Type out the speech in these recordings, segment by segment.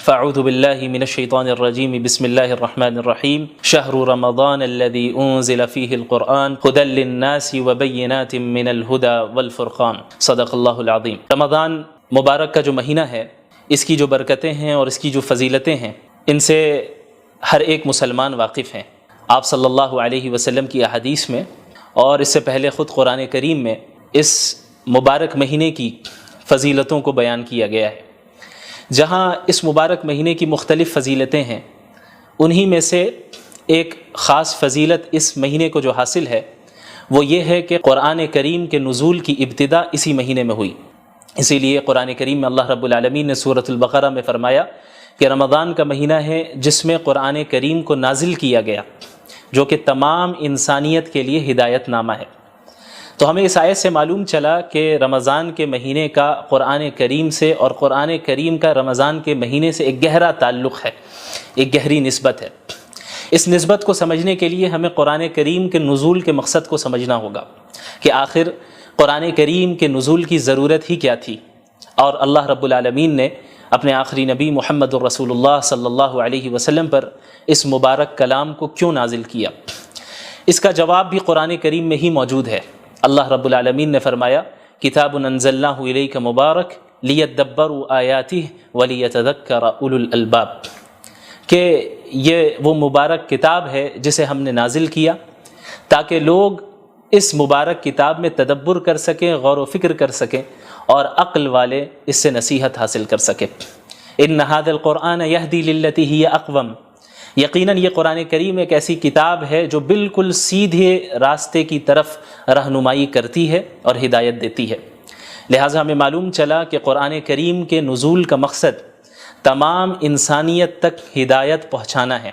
فاعوذ باللہ من الشیطان الرجیم بسم اللہ الرحمن الرحیم شہر رمضان الذی انزل فیہ القرآن ھدی للناس وبینات من الھدی والفرقان صدق اللہ العظیم۔ رمضان مبارک کا جو مہینہ ہے، اس کی جو برکتیں ہیں اور اس کی جو فضیلتیں ہیں، ان سے ہر ایک مسلمان واقف ہیں۔ آپ صلی اللہ علیہ وسلم کی احادیث میں اور اس سے پہلے خود قرآن کریم میں اس مبارک مہینے کی فضیلتوں کو بیان کیا گیا ہے۔ جہاں اس مبارک مہینے کی مختلف فضیلتیں ہیں، انہی میں سے ایک خاص فضیلت اس مہینے کو جو حاصل ہے وہ یہ ہے کہ قرآن کریم کے نزول کی ابتدا اسی مہینے میں ہوئی۔ اسی لیے قرآن کریم میں اللہ رب العالمین نے سورۃ البقرہ میں فرمایا کہ رمضان کا مہینہ ہے جس میں قرآن کریم کو نازل کیا گیا، جو کہ تمام انسانیت کے لیے ہدایت نامہ ہے۔ تو ہمیں اس آیت سے معلوم چلا کہ رمضان کے مہینے کا قرآن کریم سے اور قرآن کریم کا رمضان کے مہینے سے ایک گہرا تعلق ہے، ایک گہری نسبت ہے۔ اس نسبت کو سمجھنے کے لیے ہمیں قرآن کریم کے نزول کے مقصد کو سمجھنا ہوگا کہ آخر قرآن کریم کے نزول کی ضرورت ہی کیا تھی، اور اللہ رب العالمین نے اپنے آخری نبی محمد الرسول اللہ صلی اللہ علیہ وسلم پر اس مبارک کلام کو کیوں نازل کیا۔ اس کا جواب بھی قرآن کریم میں ہی موجود ہے۔ اللہ رب العالمین نے فرمایا کتاب انزلناہ الیک مبارک لیدبروا آیاتہ ولیتذکر اولو الالباب، کہ یہ وہ مبارک کتاب ہے جسے ہم نے نازل کیا تاکہ لوگ اس مبارک کتاب میں تدبر کر سکیں، غور و فکر کر سکیں، اور عقل والے اس سے نصیحت حاصل کر سکیں۔ ان ھذا القرآن یہدی للتی ہی اقوم، یقیناً یہ قرآن کریم ایک ایسی کتاب ہے جو بالکل سیدھے راستے کی طرف رہنمائی کرتی ہے اور ہدایت دیتی ہے۔ لہٰذا ہمیں معلوم چلا کہ قرآن کریم کے نزول کا مقصد تمام انسانیت تک ہدایت پہنچانا ہے،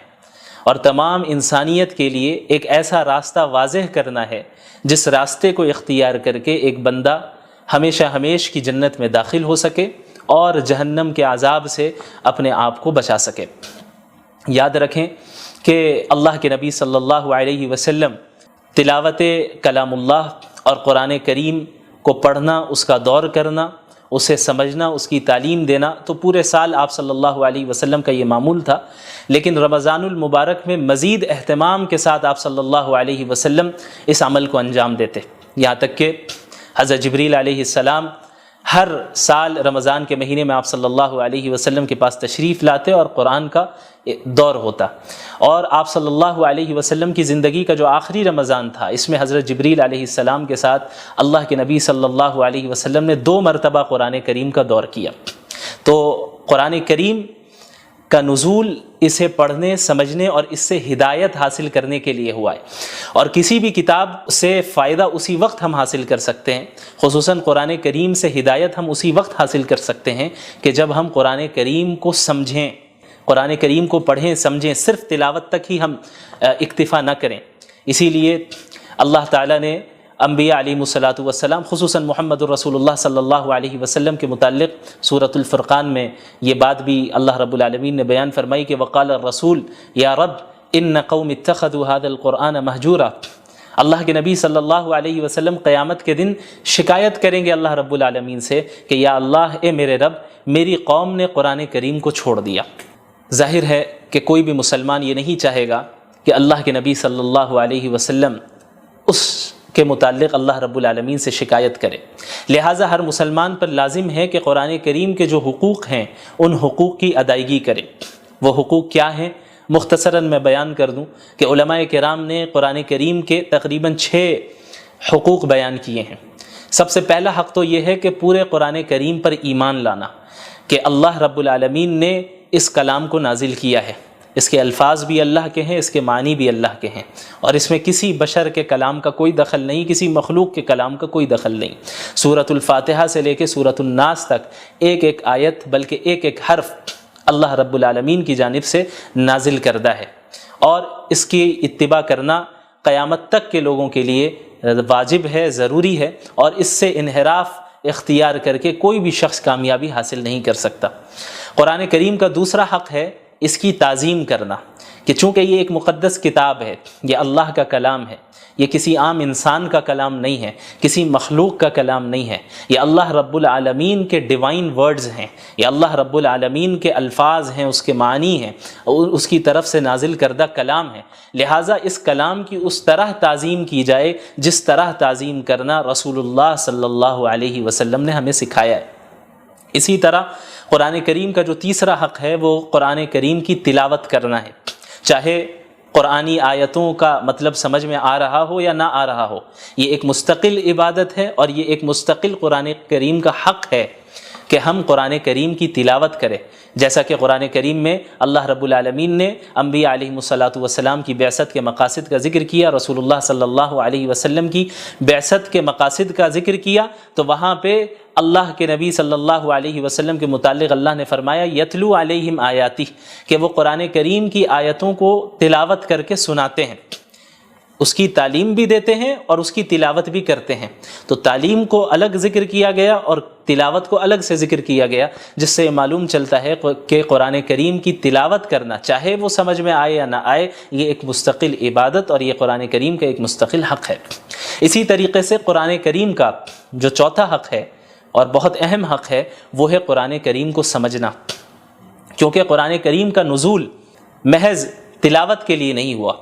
اور تمام انسانیت کے لیے ایک ایسا راستہ واضح کرنا ہے جس راستے کو اختیار کر کے ایک بندہ ہمیشہ ہمیش کی جنت میں داخل ہو سکے اور جہنم کے عذاب سے اپنے آپ کو بچا سکے۔ یاد رکھیں کہ اللہ کے نبی صلی اللہ علیہ وسلم تلاوت کلام اللہ اور قرآن کریم کو پڑھنا، اس کا دور کرنا، اسے سمجھنا، اس کی تعلیم دینا تو پورے سال آپ صلی اللہ علیہ وسلم کا یہ معمول تھا، لیکن رمضان المبارک میں مزید اہتمام کے ساتھ آپ صلی اللہ علیہ وسلم اس عمل کو انجام دیتے، یہاں تک کہ حضرت جبریل علیہ السلام ہر سال رمضان کے مہینے میں آپ صلی اللہ علیہ وسلم کے پاس تشریف لاتے اور قرآن کا دور ہوتا، اور آپ صلی اللہ علیہ وسلم کی زندگی کا جو آخری رمضان تھا، اس میں حضرت جبریل علیہ السلام کے ساتھ اللہ کے نبی صلی اللہ علیہ وسلم نے 2 مرتبہ قرآن کریم کا دور کیا۔ تو قرآن کریم کا نزول اسے پڑھنے، سمجھنے اور اس سے ہدایت حاصل کرنے کے لیے ہوا ہے، اور کسی بھی کتاب سے فائدہ اسی وقت ہم حاصل کر سکتے ہیں، خصوصاً قرآن کریم سے ہدایت ہم اسی وقت حاصل کر سکتے ہیں کہ جب ہم قرآن کریم کو سمجھیں، قرآن کریم کو پڑھیں، سمجھیں، صرف تلاوت تک ہی ہم اکتفا نہ کریں۔ اسی لیے اللہ تعالیٰ نے انبیاء علیہ الصلاۃ والسلام، خصوصاً محمد الرسول اللہ صلی اللہ علیہ وسلم کے متعلق سورۃ الفرقان میں یہ بات بھی اللہ رب العالمین نے بیان فرمائی کہ وقال الرسول یا رب ان قوم اتخذوا هذا القرآن مہجورا۔ اللہ کے نبی صلی اللہ علیہ وسلم قیامت کے دن شکایت کریں گے اللہ رب العالمین سے کہ یا اللہ، اے میرے رب، میری قوم نے قرآن کریم کو چھوڑ دیا۔ ظاہر ہے کہ کوئی بھی مسلمان یہ نہیں چاہے گا کہ اللہ کے نبی صلی اللہ علیہ وسلم اس کے متعلق اللہ رب العالمین سے شکایت کرے۔ لہٰذا ہر مسلمان پر لازم ہے کہ قرآن کریم کے جو حقوق ہیں ان حقوق کی ادائیگی کرے۔ وہ حقوق کیا ہیں؟ مختصراً میں بیان کر دوں کہ علماء کرام نے قرآن کریم کے تقریباً 6 حقوق بیان کیے ہیں۔ سب سے پہلا حق تو یہ ہے کہ پورے قرآن کریم پر ایمان لانا کہ اللہ رب العالمین نے اس کلام کو نازل کیا ہے، اس کے الفاظ بھی اللہ کے ہیں، اس کے معنی بھی اللہ کے ہیں، اور اس میں کسی بشر کے کلام کا کوئی دخل نہیں، کسی مخلوق کے کلام کا کوئی دخل نہیں۔ سورۃ الفاتحہ سے لے کے سورۃ الناس تک ایک ایک آیت، بلکہ ایک ایک حرف اللہ رب العالمین کی جانب سے نازل کردہ ہے، اور اس کی اتباع کرنا قیامت تک کے لوگوں کے لیے واجب ہے، ضروری ہے، اور اس سے انحراف اختیار کر کے کوئی بھی شخص کامیابی حاصل نہیں کر سکتا۔ قرآن کریم کا دوسرا حق ہے اس کی تعظیم کرنا، کہ چونکہ یہ ایک مقدس کتاب ہے، یہ اللہ کا کلام ہے، یہ کسی عام انسان کا کلام نہیں ہے، کسی مخلوق کا کلام نہیں ہے، یہ اللہ رب العالمین کے ڈیوائن ورڈز ہیں، یہ اللہ رب العالمین کے الفاظ ہیں، اس کے معنی ہیں، اور اس کی طرف سے نازل کردہ کلام ہے، لہٰذا اس کلام کی اس طرح تعظیم کی جائے جس طرح تعظیم کرنا رسول اللہ صلی اللہ علیہ وسلم نے ہمیں سکھایا ہے۔ اسی طرح قرآن کریم کا جو تیسرا حق ہے وہ قرآن کریم کی تلاوت کرنا ہے، چاہے قرآنی آیتوں کا مطلب سمجھ میں آ رہا ہو یا نہ آ رہا ہو، یہ ایک مستقل عبادت ہے اور یہ ایک مستقل قرآن کریم کا حق ہے کہ ہم قرآن کریم کی تلاوت کریں، جیسا کہ قرآن کریم میں اللہ رب العالمین نے انبیاء علیہم الصلاۃ والسلام کی بعثت کے مقاصد کا ذکر کیا، رسول اللہ صلی اللہ علیہ وسلم کی بعثت کے مقاصد کا ذکر کیا، تو وہاں پہ اللہ کے نبی صلی اللہ علیہ وسلم کے متعلق اللہ نے فرمایا یتلو علیہم آیاتی، کہ وہ قرآن کریم کی آیتوں کو تلاوت کر کے سناتے ہیں، اس کی تعلیم بھی دیتے ہیں اور اس کی تلاوت بھی کرتے ہیں۔ تو تعلیم کو الگ ذکر کیا گیا اور تلاوت کو الگ سے ذکر کیا گیا، جس سے معلوم چلتا ہے کہ قرآن کریم کی تلاوت کرنا چاہے وہ سمجھ میں آئے یا نہ آئے، یہ ایک مستقل عبادت اور یہ قرآن کریم کا ایک مستقل حق ہے۔ اسی طریقے سے قرآن کریم کا جو چوتھا حق ہے اور بہت اہم حق ہے وہ ہے قرآن کریم کو سمجھنا، کیونکہ قرآن کریم کا نزول محض تلاوت کے لیے نہیں ہوا،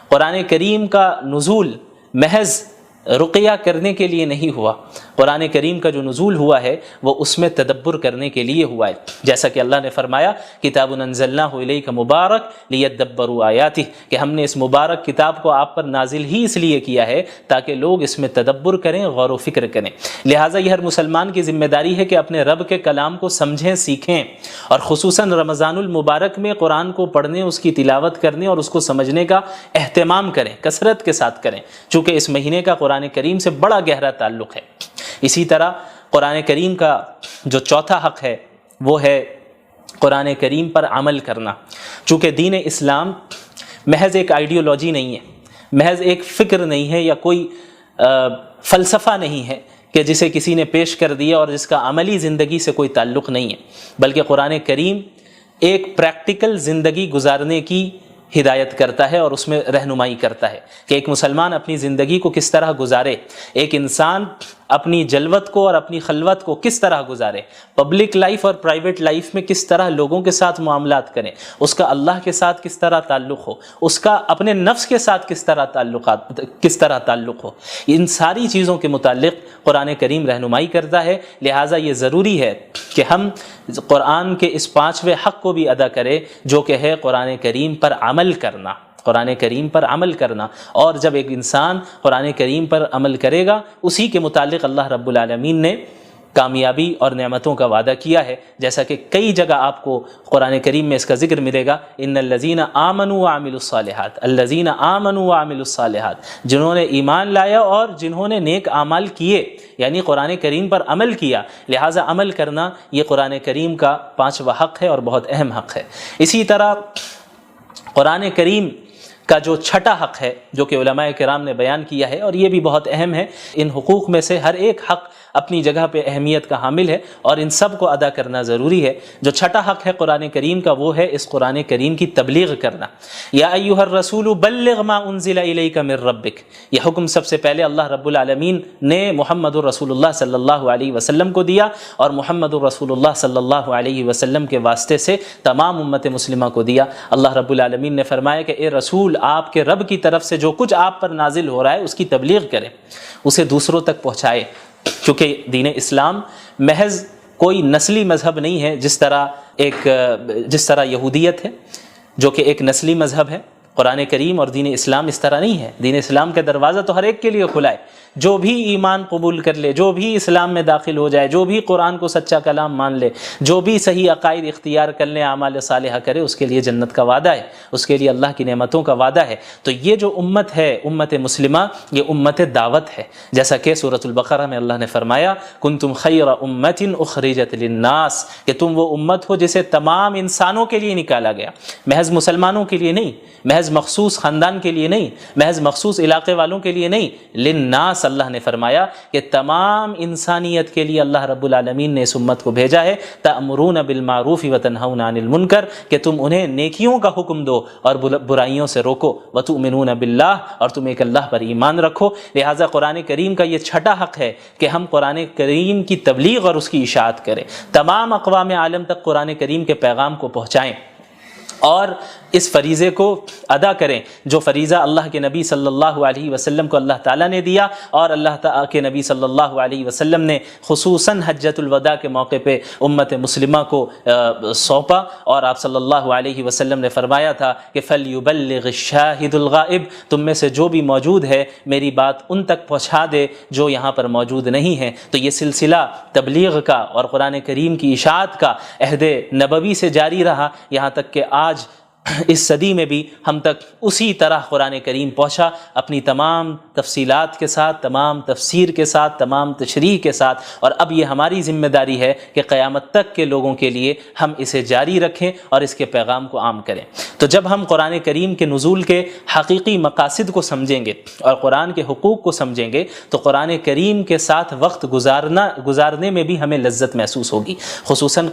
قرآن کریم کا نزول محض رقیہ کرنے کے لیے نہیں ہوا، قرآن کریم کا جو نزول ہوا ہے وہ اس میں تدبر کرنے کے لیے ہوا ہے، جیسا کہ اللہ نے فرمایا کتاب انزلناہ الیک مبارک لیدبروا آیاتہ، کہ ہم نے اس مبارک کتاب کو آپ پر نازل ہی اس لیے کیا ہے تاکہ لوگ اس میں تدبر کریں، غور و فکر کریں۔ لہٰذا یہ ہر مسلمان کی ذمہ داری ہے کہ اپنے رب کے کلام کو سمجھیں، سیکھیں، اور خصوصاً رمضان المبارک میں قرآن کو پڑھنے، اس کی تلاوت کرنے اور اس کو سمجھنے کا اہتمام کریں، کثرت کے ساتھ کریں، چونکہ اس مہینے کا قرآن کریم سے بڑا گہرا تعلق ہے۔ اسی طرح قرآن کریم کا جو چوتھا حق ہے وہ ہے قرآن کریم پر عمل کرنا، چونکہ دین اسلام محض ایک آئیڈیالوجی نہیں ہے، محض ایک فکر نہیں ہے یا کوئی فلسفہ نہیں ہے کہ جسے کسی نے پیش کر دیا اور جس کا عملی زندگی سے کوئی تعلق نہیں ہے، بلکہ قرآن کریم ایک پریکٹیکل زندگی گزارنے کی ہدایت کرتا ہے اور اس میں رہنمائی کرتا ہے کہ ایک مسلمان اپنی زندگی کو کس طرح گزارے، ایک انسان اپنی جلوت کو اور اپنی خلوت کو کس طرح گزارے، پبلک لائف اور پرائیویٹ لائف میں کس طرح لوگوں کے ساتھ معاملات کریں، اس کا اللہ کے ساتھ کس طرح تعلق ہو، اس کا اپنے نفس کے ساتھ کس طرح تعلق ہو، ان ساری چیزوں کے متعلق قرآن کریم رہنمائی کرتا ہے۔ لہٰذا یہ ضروری ہے کہ ہم قرآن کے اس پانچویں حق کو بھی ادا کریں جو کہ ہے قرآن کریم پر عمل کرنا، قرآن کریم پر عمل کرنا۔ اور جب ایک انسان قرآن کریم پر عمل کرے گا اسی کے متعلق اللہ رب العالمین نے کامیابی اور نعمتوں کا وعدہ کیا ہے، جیسا کہ کئی جگہ آپ کو قرآن کریم میں اس کا ذکر ملے گا، ان الذین آمنوا وعملوا الصالحات، الذین آمنوا وعملوا الصالحات، جنہوں نے ایمان لایا اور جنہوں نے نیک اعمال کیے، یعنی قرآن کریم پر عمل کیا۔ لہٰذا عمل کرنا یہ قرآن کریم کا پانچواں حق ہے اور بہت اہم حق ہے۔ اسی طرح قرآن کریم کا جو چھٹا حق ہے جو کہ علماء کرام نے بیان کیا ہے اور یہ بھی بہت اہم ہے، ان حقوق میں سے ہر ایک حق اپنی جگہ پہ اہمیت کا حامل ہے اور ان سب کو ادا کرنا ضروری ہے۔ جو چھٹا حق ہے قرآن کریم کا وہ ہے اس قرآن کریم کی تبلیغ کرنا۔ یا ایھا الرسول بلغ ما انزل الیک من ربک، یہ حکم سب سے پہلے اللہ رب العالمین نے محمد الرسول اللہ صلی اللہ علیہ وسلم کو دیا اور محمد الرسول اللہ صلی اللہ علیہ وسلم کے واسطے سے تمام امت مسلمہ کو دیا۔ اللہ رب العالمین نے فرمایا کہ اے رسول، آپ کے رب کی طرف سے جو کچھ آپ پر نازل ہو رہا ہے اس کی تبلیغ کریں، اسے دوسروں تک پہنچائے، کیونکہ دین اسلام محض کوئی نسلی مذہب نہیں ہے جس طرح یہودیت ہے جو کہ ایک نسلی مذہب ہے۔ قرآن کریم اور دین اسلام اس طرح نہیں ہے، دین اسلام کا دروازہ تو ہر ایک کے لیے کھلا ہے، جو بھی ایمان قبول کر لے، جو بھی اسلام میں داخل ہو جائے، جو بھی قرآن کو سچا کلام مان لے، جو بھی صحیح عقائد اختیار کر لے، اعمال صالحہ کرے، اس کے لیے جنت کا وعدہ ہے، اس کے لیے اللہ کی نعمتوں کا وعدہ ہے۔ تو یہ جو امت ہے، امت مسلمہ، یہ امت دعوت ہے، جیسا کہ سورۃ البقرہ میں اللہ نے فرمایا کنتم خیر امۃ اخرجت للناس، کہ تم وہ امت ہو جسے تمام انسانوں کے لیے نکالا گیا، محض مسلمانوں کے لیے نہیں، محض محض مخصوص خاندان کے لیے نہیں، محض مخصوص علاقے والوں کے لیے نہیں، للناس اللہ نے فرمایا کہ تمام انسانیت کے لیے اللہ رب العالمین نے اس امت کو بھیجا ہے، تأمرون بالمعروف وتنہون عن المنکر، کہ تم انہیں نیکیوں کا حکم دو اور برائیوں سے روکو، وتؤمنون باللہ، اور تم ایک اللہ پر ایمان رکھو۔ لہٰذا قرآن کریم کا یہ چھٹا حق ہے کہ ہم قرآن کریم کی تبلیغ اور اس کی اشاعت کریں، تمام اقوام عالم تک قرآن کریم کے پیغام کو پہنچائیں اور اس فریضے کو ادا کریں جو فریضہ اللہ کے نبی صلی اللہ علیہ وسلم کو اللہ تعالیٰ نے دیا، اور اللہ تعالیٰ کے نبی صلی اللہ علیہ وسلم نے خصوصاً حجۃ الوداع کے موقع پہ امت مسلمہ کو سونپا، اور آپ صلی اللہ علیہ وسلم نے فرمایا تھا کہ فَلْيُبَلِّغِ الشَّاهِدُ الْغَائِبُ، تم میں سے جو بھی موجود ہے میری بات ان تک پہنچا دے جو یہاں پر موجود نہیں ہیں۔ تو یہ سلسلہ تبلیغ کا اور قرآن کریم کی اشاعت کا عہد نبوی سے جاری رہا، یہاں تک کہ آج اس صدی میں بھی ہم تک اسی طرح قرآن کریم پہنچا، اپنی تمام تفصیلات کے ساتھ، تمام تفسیر کے ساتھ، تمام تشریح کے ساتھ، اور اب یہ ہماری ذمہ داری ہے کہ قیامت تک کے لوگوں کے لیے ہم اسے جاری رکھیں اور اس کے پیغام کو عام کریں۔ تو جب ہم قرآن کریم کے نزول کے حقیقی مقاصد کو سمجھیں گے اور قرآن کے حقوق کو سمجھیں گے تو قرآن کریم کے ساتھ وقت گزارنے میں بھی ہمیں لذت محسوس ہوگی۔ خصوصاً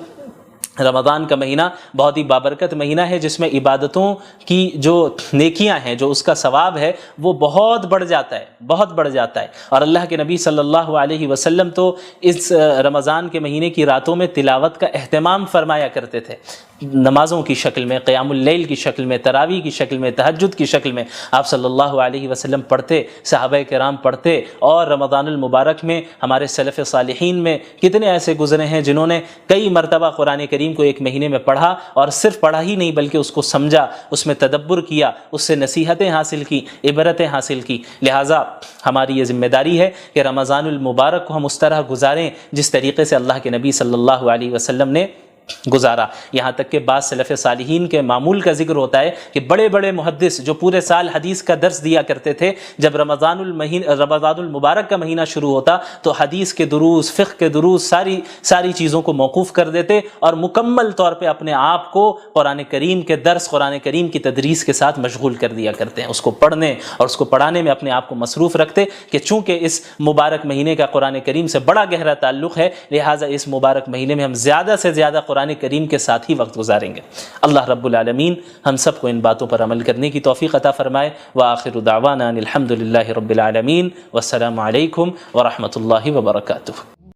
رمضان کا مہینہ بہت ہی بابرکت مہینہ ہے، جس میں عبادتوں کی جو نیکیاں ہیں، جو اس کا ثواب ہے، وہ بہت بڑھ جاتا ہے۔ اور اللہ کے نبی صلی اللہ علیہ وسلم تو اس رمضان کے مہینے کی راتوں میں تلاوت کا اہتمام فرمایا کرتے تھے، نمازوں کی شکل میں، قیام اللیل کی شکل میں، تراویح کی شکل میں، تہجد کی شکل میں آپ صلی اللہ علیہ وسلم پڑھتے، صحابہ کرام پڑھتے، اور رمضان المبارک میں ہمارے سلف صالحین میں کتنے ایسے گزرے ہیں جنہوں نے کئی مرتبہ قرآن کریم کو ایک مہینے میں پڑھا، اور صرف پڑھا ہی نہیں بلکہ اس کو سمجھا، اس میں تدبر کیا، اس سے نصیحتیں حاصل کی، عبرتیں حاصل کی۔ لہٰذا ہماری یہ ذمہ داری ہے کہ رمضان المبارک کو ہم اس طرح گزاریں جس طریقے سے اللہ کے نبی صلی اللہ علیہ وسلم نے گزارا۔ یہاں تک کہ بعض سلف صالحین کے معمول کا ذکر ہوتا ہے کہ بڑے بڑے محدث جو پورے سال حدیث کا درس دیا کرتے تھے، جب رمضان المبارک کا مہینہ شروع ہوتا تو حدیث کے دروس، فقہ کے دروس، ساری چیزوں کو موقوف کر دیتے اور مکمل طور پہ اپنے آپ کو قرآن کریم کے درس، قرآن کریم کی تدریس کے ساتھ مشغول کر دیا کرتے ہیں، اس کو پڑھنے اور اس کو پڑھانے میں اپنے آپ کو مصروف رکھتے کہ چونکہ اس مبارک مہینے کا قرآن کریم سے بڑا گہرا تعلق ہے، لہٰذا اس مبارک مہینے میں ہم زیادہ سے زیادہ قرآن کریم کے ساتھ ہی وقت گزاریں گے۔ اللہ رب العالمین ہم سب کو ان باتوں پر عمل کرنے کی توفیق عطا فرمائے۔ وآخر دعوانا ان الحمد للہ رب العالمین، والسلام علیکم ورحمۃ اللہ وبرکاتہ۔